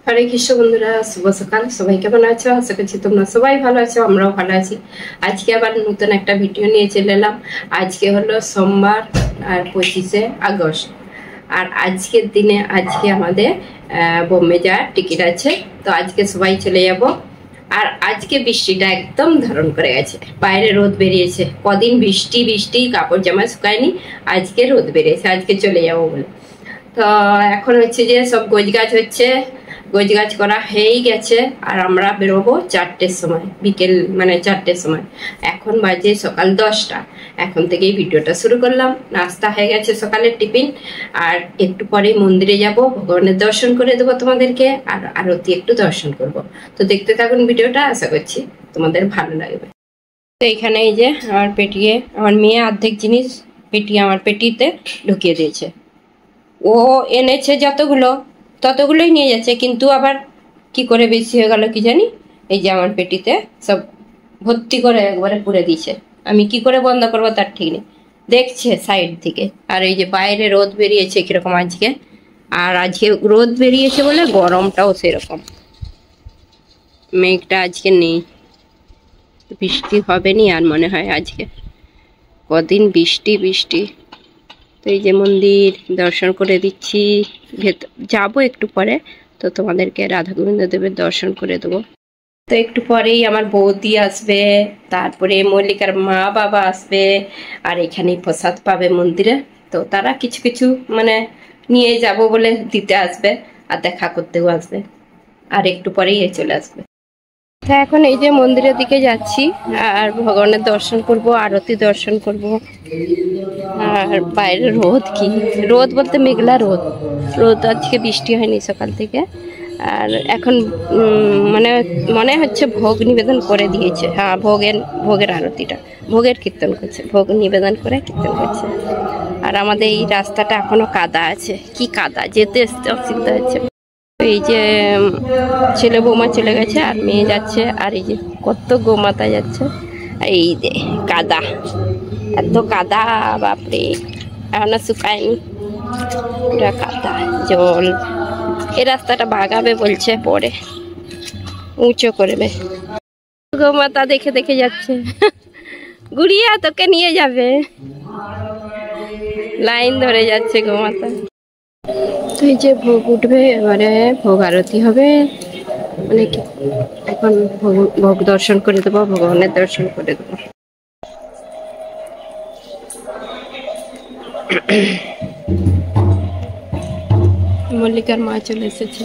হরে কৃষ্ণ বন্ধুরা, শুভ সকাল। সবাই কেমন আছো? আশা করছি তোমরা সবাই ভালো আছো, আমরাও ভালো আছি। আজকে আবার নতুন একটা ভিডিও নিয়ে চলে এলাম। আজকে হলো সোমবার আর 25শে আগস্ট। আর আজকের দিনে আজকে আমাদের বোম্বে যাওয়ার টিকিট আছে। তো আজকে সবাই চলে যাব। আর আজকে বৃষ্টিটা একদম ধারণ করে গেছে, বাইরে রোদ বেরিয়েছে। কদিন বৃষ্টি বৃষ্টি কাপড় জামা শুকায়নি, আজকে রোদ বেরিয়েছে, আজকে চলে যাবো বলে। তো এখন হচ্ছে যে সব গোছ গাছ হচ্ছে, গোছ গাছ করা হয়েই গেছে। আর আমরা বেরোবো 4টের সময়, বিকেল মানে 4টের সময়। এখন বাজে সকাল 10টা। এখন থেকেই ভিডিওটা শুরু করলাম। নাস্তা হয়ে গেছে, সকালের টিফিন। আর একটু পরে মন্দিরে যাব, ভগবানের দর্শন করে দেবো তোমাদেরকে, আর আরতি একটু দর্শন করব। তো দেখতে থাকুন ভিডিওটা, আশা করছি তোমাদের ভালো লাগবে। তো এখানে এই যে আমার পেটিয়ে, আমার মেয়ে অর্ধেক জিনিস পেটিয়ে আমার পেটিতে ঢুকিয়ে দিয়েছে। ও এনেছে যতগুলো ততগুলোই নিয়ে যাচ্ছে, কিন্তু আবার কি করে বেশি হয়ে গেল কি জানি। এই যে আমার পেটিতে সব ভর্তি করে একবারে পুরে দিয়েছে। আমি কি করে বন্ধ করবো তার ঠিক নেই, দেখছে সাইড থেকে। আর এই যে বাইরে রোদ বেরিয়েছে কিরকম আজকে, আর আজকে রোদ বেরিয়েছে বলে গরমটাও সেরকম। মেঘটা আজকে নেই, বৃষ্টি হবে নি আর মনে হয় আজকে। কদিন বৃষ্টি বৃষ্টি। তো এই যে মন্দির দর্শন করে দিচ্ছি, যাবো একটু পরে। তো তোমাদেরকে রাধা গোবিন্দ দেবের দর্শন করে দেবো। তো একটু পরেই আমার বৌদি আসবে, তারপরে মল্লিকার মা বাবা আসবে, আর এখানেই প্রসাদ পাবে মন্দিরে। তো তারা কিছু কিছু মানে নিয়ে যাব বলে দিতে আসবে, আর দেখা করতেও আসবে। আর একটু পরেই চলে আসবে। তো এখন এই যে মন্দিরের দিকে যাচ্ছি, আর ভগবানের দর্শন করব, আরতি দর্শন করব। আর বাইরে রোদ, কি রোদ বলতে মেঘলা রোদ। রোদ আজকে বৃষ্টি হয়নি সকাল থেকে। আর এখন মানে মনে হচ্ছে ভোগ নিবেদন করে দিয়েছে। হ্যাঁ, ভোগের আরতিটা, ভোগের কীর্তন করছে, ভোগ নিবেদন করে কীর্তন করছে। আর আমাদের এই রাস্তাটা এখনো কাদা আছে, কি কাদা, যেতে আসতে অসুবিধা হচ্ছে। এই যে ছেলে বৌমা চলে গেছে, আর মেয়ে যাচ্ছে। আর এই যে কত গোমাতা যাচ্ছে। এই যে কাদা, এত কাদা, বাপরে, এখনো শুকায়নি, পুরা কাদা জল। এই রাস্তাটা ভাগাবে বলছে, পরে উঁচু করবে। গোমাতা দেখে দেখে যাচ্ছে। গুড়িয়া তোকে নিয়ে যাবে, লাইন ধরে যাচ্ছে গোমাতা। তো এই যে ভোগ উঠবে, এবারে ভোগ আরতি হবে। মানে কি, এখন ভোগ দর্শন করে দেবো, ভগবানের দর্শন করে দেবো। মল্লিকার মা চলে এসেছে।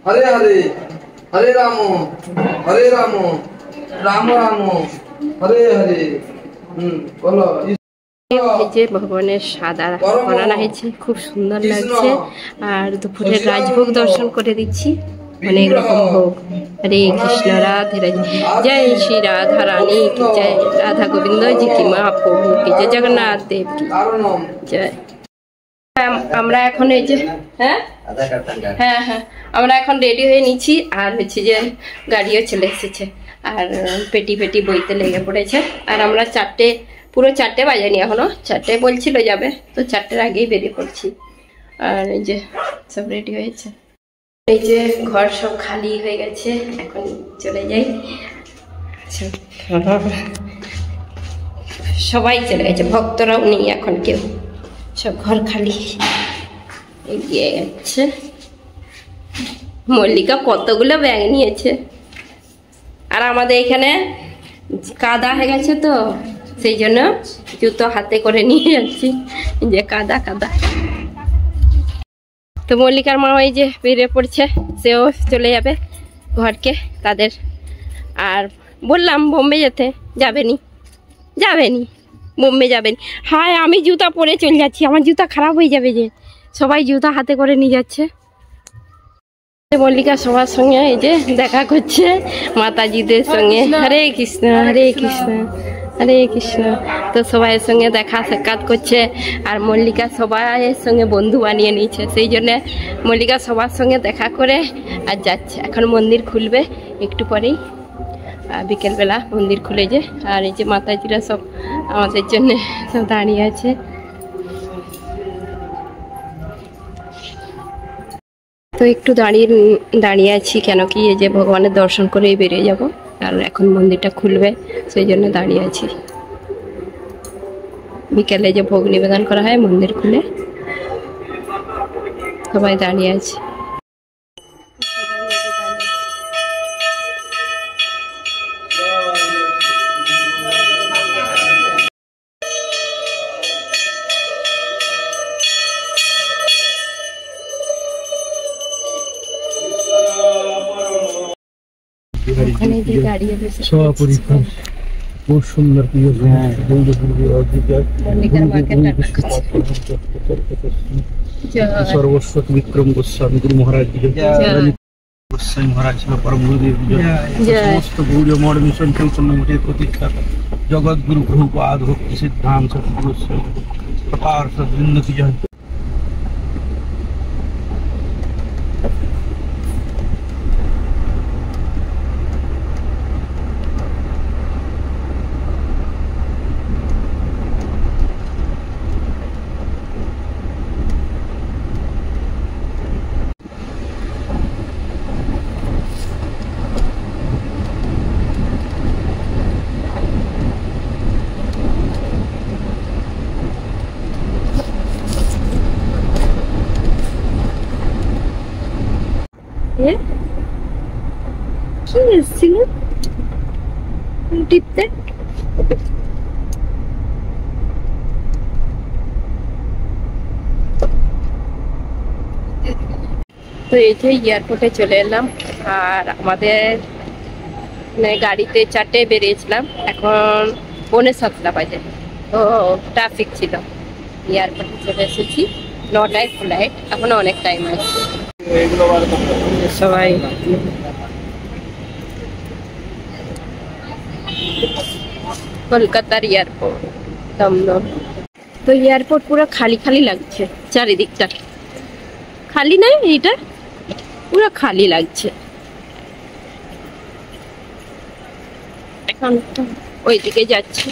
हरे हरे हरे राम राम राम हरे हरे बोलो। এই যে ভগবানের সাদা বানানো হয়েছে, খুব সুন্দর লাগছে। আর দুপুরের রাজভোগ দর্শন করে দিচ্ছি, অনেক রকম ভোগ। হরে কৃষ্ণ, রাধে রাধে, জয় শ্রী রাধা রানী কি জয়, রাধা গোবিন্দ জি কি মহাপ্রভু কি জয়, জগন্নাথ দেব কি জয়। আমরা এখন এই যে হ্যাঁ হ্যাঁ হ্যাঁ আমরা এখন রেডি হয়ে নিচ্ছি। আর হচ্ছে যে গাড়িও চলে এসেছে, আর পেটি পেটি বইতে লেগে পড়েছে। আর আমরা পুরো 4টে বাজেনি এখনো, 4টে বলছিল যাবে, তো 4টের আগেই বেরিয়ে পড়ছি। আর এই যে সব রেডি হয়েছে, এই যে ঘর সব খালি হয়ে গেছে, এখন চলে যাই। সবাই চলে গেছে, ভক্তরাও নেই এখন কেউ, সব ঘর খালি এগিয়ে যাচ্ছে। মল্লিকা কতগুলো ব্যাগ নিয়েছে, আর আমাদের এখানে কাদা হয়ে গেছে, তো সেই জন্য জুতো হাতে করে নিয়ে যাচ্ছি, যে কাদা কাদা। তো মল্লিকার মা ওই যে বেরিয়ে পড়ছে, সেও চলে যাবে ঘরকে তাদের। আর বললাম বোম্বে যেতে, যাবেনি বোম্বে যাবেনি। হায় আমি জুতা পরে চলে যাচ্ছি, আমার জুতা খারাপ হয়ে যাবে, যে সবাই জুতা হাতে করে নিয়ে যাচ্ছে। মল্লিকা সবার সঙ্গে এই যে দেখা করছে, মাতাজিদের সঙ্গে। হরে কৃষ্ণ হরে কৃষ্ণ হরে কৃষ্ণ। তো সবাইয়ের সঙ্গে দেখা সাক্ষাৎ করছে, আর মল্লিকা সবাইয়ের সঙ্গে বন্ধু বানিয়ে নিয়েছে, সেই জন্য মল্লিকা সবার সঙ্গে দেখা করে আর যাচ্ছে। এখন মন্দির খুলবে একটু পরেই, বিকেলবেলা মন্দির খুলে যে। আর এই যে মাতাজিরা সব আমাদের জন্য সব দাঁড়িয়ে আছে। তো একটু দাঁড়িয়ে আছি, কেন কি এই যে ভগবানের দর্শন করেই বেরিয়ে যাব, আর এখন মন্দিরটা খুলবে, সেই জন্য দাঁড়িয়ে আছি। বিকেলে যে ভোগ নিবেদন করা হয় মন্দির খুলে, সবাই দাঁড়িয়ে আছে। খুব সুন্দর সর্বস্ব বিক্রম গোস্বামী গুরু মহারাজ গোস্বামী মহারাজ ছিল পরম গুরুদেব, সমস্ত গৌরী মঠ মিশন চৈতন্য মঠের প্রতিষ্ঠা জগৎ গুরু প্রভুপাদ ভক্তি সিদ্ধান্ত গোস্বামী প্রকার সদ্বৃন্দ কি জয়। কি এসেছিল টিপতে? তো এই যে এয়ারপোর্টে চলে এলাম, আর আমাদের গাড়িতে 4টে বেরিয়েছিলাম, এখন 6:45 বাজে, তো ট্রাফিক ছিল। এয়ারপোর্টে চলে এসেছি, 9টায় ফ্লাইট, এখনো অনেক টাইম আছে। সবাই কলকাতার এয়ারপোর্ট দমদম। তো এয়ারপোর্ট পুরো খালি খালি লাগছে, চারিদিকটা খালি নাই, এইটা পুরো খালি লাগছে। এখন ওইদিকে যাচ্ছি।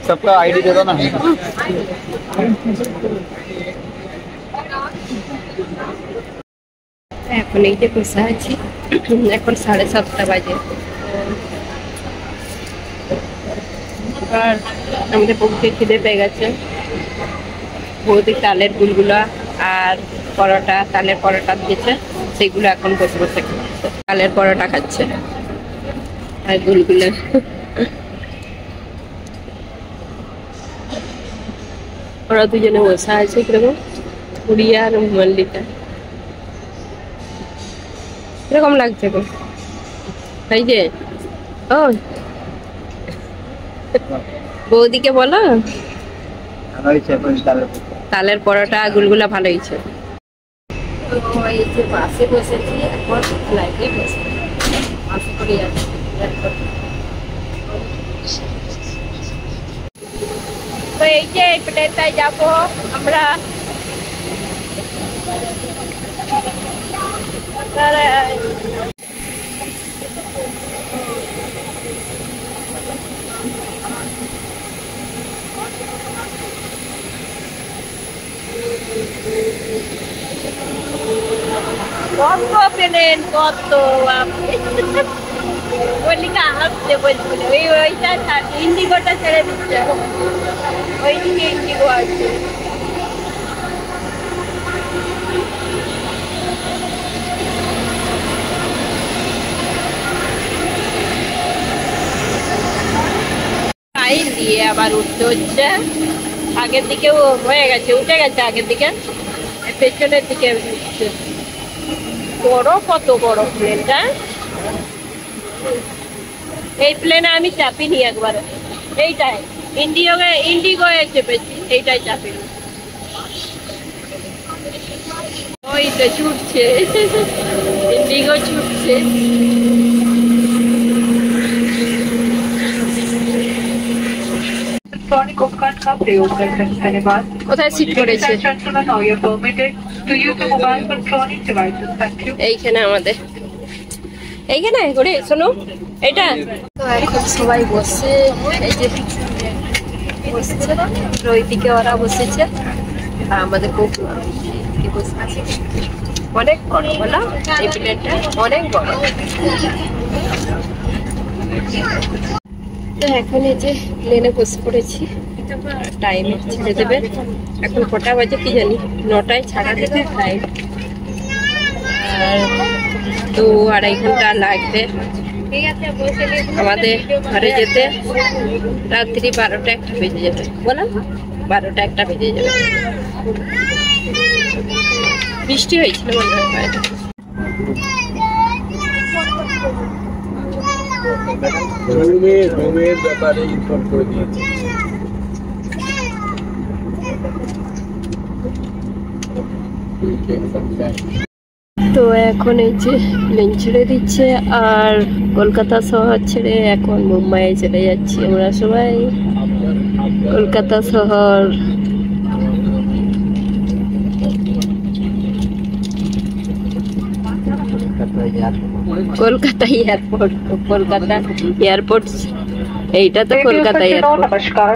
सबका आईडी दे दो ना। এখন এই যে বসে আছি, এখন 7:30 বাজে। আর আমাদের বউকে খিদে পেয়ে গেছে, বৌদি তালের গুলগুলা আর পরোটা, তালের পরোটা দিয়েছে, সেগুলো এখন বসে বসে খাচ্ছে। তালের পরোটা খাচ্ছে আর গুলগুলা। ওরা দুজনে বসে আছে, কিরকম পুরিয়া আর মল্লিকা, কিরকম লাগছে গো? এই যে ও বৌদিকে বলো তালের পরোটা গুলগুলা ভালো হয়েছে। তো এই যে বাসে বসেছি, এখন ফ্লাইটে বসে বাসে করে যাচ্ছি। তো এই যে এই প্লেনটায় যাবো আমরা। কত প্লেন কত বলিকা আসছে বলছিল ওইটা ইন্ডিগোটা ছেড়ে দিচ্ছে, ওইদিকে ইন্ডিগো আছে। টাইম দিয়ে আবার উঠতে হচ্ছে। আগের দিকেও হয়ে গেছে, উঠে গেছে আগের দিকে, পেছনের দিকে উঠছে। বড় কত বড় প্লেনটা, এই প্লেনে আমি চাপিনি একবারে। এইটাই ইন্ডিগো চেপেছি, এইটাই চাপিনি। ওই তো ছুটছে ইন্ডিগো ছুটছে। इलेक्ट्रॉनिक उपकरण का प्रयोग कर सकते हैं। बात কোথায় সিট করেছে এইখানে আমাদের, এইখানে করে শোনো এটা। তো এখন সবাই বসে, এই যে বসছে, ওইদিকে ওরা বসেছে আর আমাদের বসে আছে। অনেক বড় বলা এই প্লেনটা, অনেক বড়। তো এখন এই যে প্লেনে বসে পড়েছি, টাইম ছেড়ে দেবে। এখন কটা বাজে কি জানি, 9টায় ছাড়া দেবে ফ্লাইট। আর 2-2.5 ঘন্টা লাগবে আমাদের ঘরে যেতে। রাত্রি 12টা 1টা বেজে যাবে, বললাম 12টা 1টা বেজে যাবে। বৃষ্টি হয়েছিল মনে হয় বাইরে। ব্যাপারে ইনফর্ম করে দিয়েছে। তো এখন এই যে প্লেন ছেড়ে দিচ্ছে আর কলকাতা শহর ছেড়ে এখন মুম্বাইয়ে চলে যাচ্ছি আমরা সবাই। কলকাতা শহর, কলকাতা এয়ারপোর্ট, কলকাতা এয়ারপোর্ট, এইটা তো কলকাতা এয়ারপোর্ট। नमस्कार।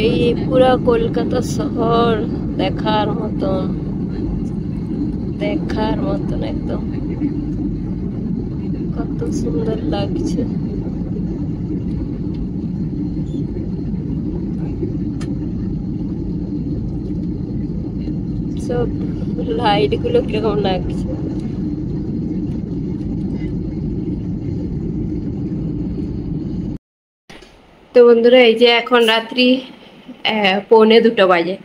এই পুরা কলকাতা শহর দেখার মতন, দেখার মতন একদম, কত সুন্দর লাগছে। সব লাইট গুলো কিরকম লাগছে। তো বন্ধুরা এই যে এখন রাত্রি 1:45 বাজে।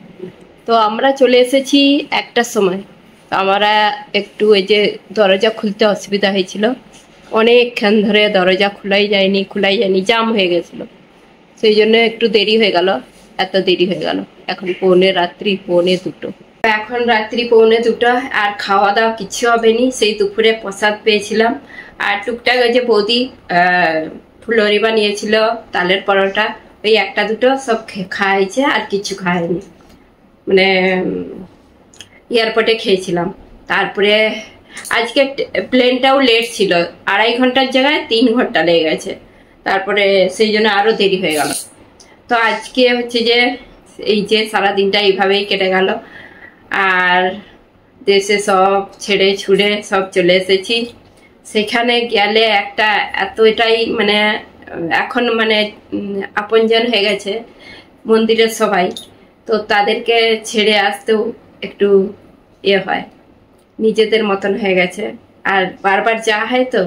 তো আমরা চলে এসেছি 1টার সময়। তো আমরা একটু এই যে দরজা খুলতে অসুবিধা হয়েছিল, অনেকক্ষণ ধরে দরজা খোলাই যায়নি, জাম হয়ে গেছিল, সেই জন্য একটু দেরি হয়ে গেল, এত দেরি হয়ে গেল। এখন রাত্রি 1:45। এখন রাত্রি 1:45 আর খাওয়া দাওয়া কিছু হবে নি। সেই দুপুরে প্রসাদ পেয়েছিলাম আর টুকটাক ওই যে বৌদি ফুলরি বানিয়েছিল তালের পরোটা, ওই একটা দুটো সব খাইছে আর কিছু খায়নি, মানে এয়ারপোর্টে খেয়েছিলাম। তারপরে আজকে প্লেনটাও লেট ছিল, 2.5 ঘন্টার জায়গায় 3 ঘন্টা লেগে গেছে, তারপরে সেই জন্য আরো দেরি হয়ে গেল। তো আজকে হচ্ছে যে এই যে সারাদিনটা এইভাবেই কেটে গেল। আর দেশে সব ছেড়ে ছুড়ে সব চলে এসেছি। সেখানে গেলে একটা এতটাই মানে এখন মানে আপনজন হয়ে গেছে মন্দিরের সবাই, তো তাদেরকে ছেড়ে আসতেও একটু হয়, নিজেদের মতন হয়ে গেছে। আর বারবার যাওয়া হয় তো,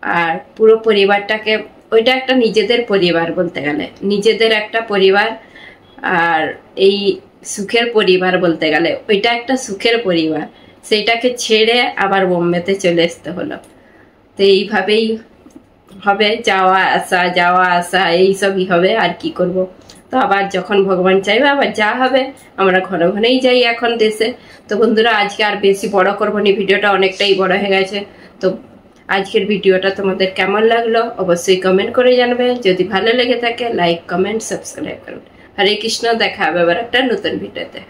আর পুরো পরিবারটাকে, ওইটা একটা নিজেদের পরিবার বলতে গেলে, নিজেদের একটা পরিবার। আর এই সুখের পরিবার বলতে গেলে ওইটা একটা সুখের পরিবার, সেইটাকে ছেড়ে আবার বোম্বেতে চলে আসতে হলো। তো এইভাবেই হবে, যাওয়া আসা এইসবই হবে, আর কি করব। তো আবার যখন ভগবান চাইবে আবার যা হবে, আমরা ঘন ঘনেই যাই এখন দেশে। তো বন্ধুরা আজকে আর বেশি বড় করবো না, ভিডিওটা অনেকটাই বড় হয়ে গেছে। তো আজকের ভিডিওটা তোমাদের কেমন লাগলো অবশ্যই কমেন্ট করে জানাবে। যদি ভালো লেগে থাকে লাইক কমেন্ট সাবস্ক্রাইব করুন। হরে কৃষ্ণ, দেখা হবে আবার একটা নতুন ভিডিওতে।